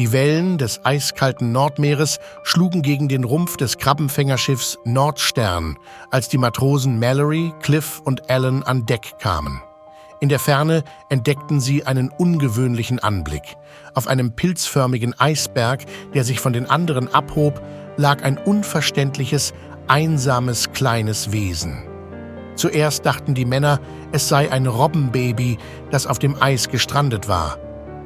Die Wellen des eiskalten Nordmeeres schlugen gegen den Rumpf des Krabbenfängerschiffs Nordstern, als die Matrosen Mallory, Cliff und Alan an Deck kamen. In der Ferne entdeckten sie einen ungewöhnlichen Anblick. Auf einem pilzförmigen Eisberg, der sich von den anderen abhob, lag ein unverständliches, einsames, kleines Wesen. Zuerst dachten die Männer, es sei ein Robbenbaby, das auf dem Eis gestrandet war.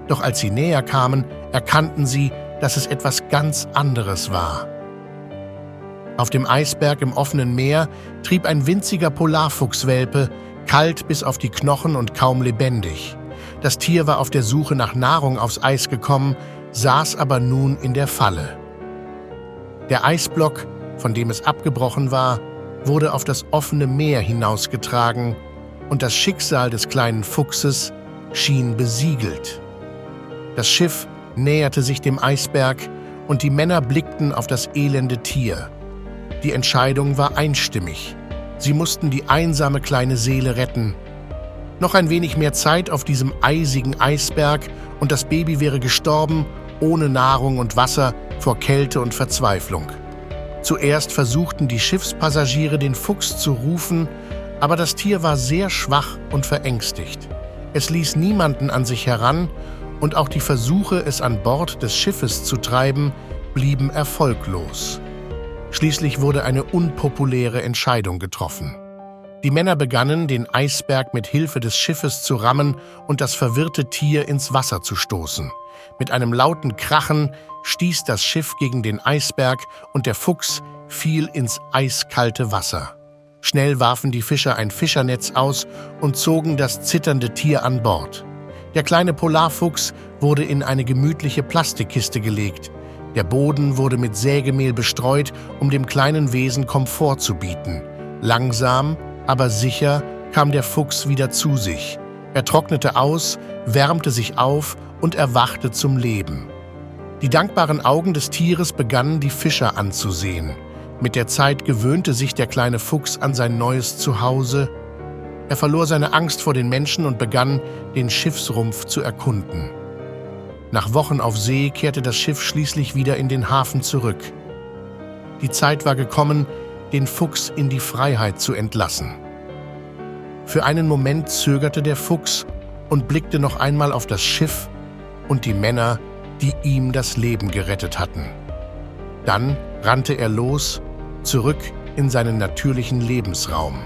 Doch als sie näher kamen, erkannten sie, dass es etwas ganz anderes war. Auf dem Eisberg im offenen Meer trieb ein winziger Polarfuchswelpe, kalt bis auf die Knochen und kaum lebendig. Das Tier war auf der Suche nach Nahrung aufs Eis gekommen, saß aber nun in der Falle. Der Eisblock, von dem es abgebrochen war, wurde auf das offene Meer hinausgetragen und das Schicksal des kleinen Fuchses schien besiegelt. Das Schiff näherte sich dem Eisberg und die Männer blickten auf das elende Tier. Die Entscheidung war einstimmig. Sie mussten die einsame kleine Seele retten. Noch ein wenig mehr Zeit auf diesem eisigen Eisberg und das Baby wäre gestorben, ohne Nahrung und Wasser, vor Kälte und Verzweiflung. Zuerst versuchten die Schiffspassagiere, den Fuchs zu rufen, aber das Tier war sehr schwach und verängstigt. Es ließ niemanden an sich heran und auch die Versuche, es an Bord des Schiffes zu treiben, blieben erfolglos. Schließlich wurde eine unpopuläre Entscheidung getroffen. Die Männer begannen, den Eisberg mit Hilfe des Schiffes zu rammen und das verwirrte Tier ins Wasser zu stoßen. Mit einem lauten Krachen stieß das Schiff gegen den Eisberg und der Fuchs fiel ins eiskalte Wasser. Schnell warfen die Fischer ein Fischernetz aus und zogen das zitternde Tier an Bord. Der kleine Polarfuchs wurde in eine gemütliche Plastikkiste gelegt. Der Boden wurde mit Sägemehl bestreut, um dem kleinen Wesen Komfort zu bieten. Langsam, aber sicher kam der Fuchs wieder zu sich. Er trocknete aus, wärmte sich auf und erwachte zum Leben. Die dankbaren Augen des Tieres begannen die Fischer anzusehen. Mit der Zeit gewöhnte sich der kleine Fuchs an sein neues Zuhause. Er verlor seine Angst vor den Menschen und begann, den Schiffsrumpf zu erkunden. Nach Wochen auf See kehrte das Schiff schließlich wieder in den Hafen zurück. Die Zeit war gekommen, den Fuchs in die Freiheit zu entlassen. Für einen Moment zögerte der Fuchs und blickte noch einmal auf das Schiff und die Männer, die ihm das Leben gerettet hatten. Dann rannte er los, zurück in seinen natürlichen Lebensraum.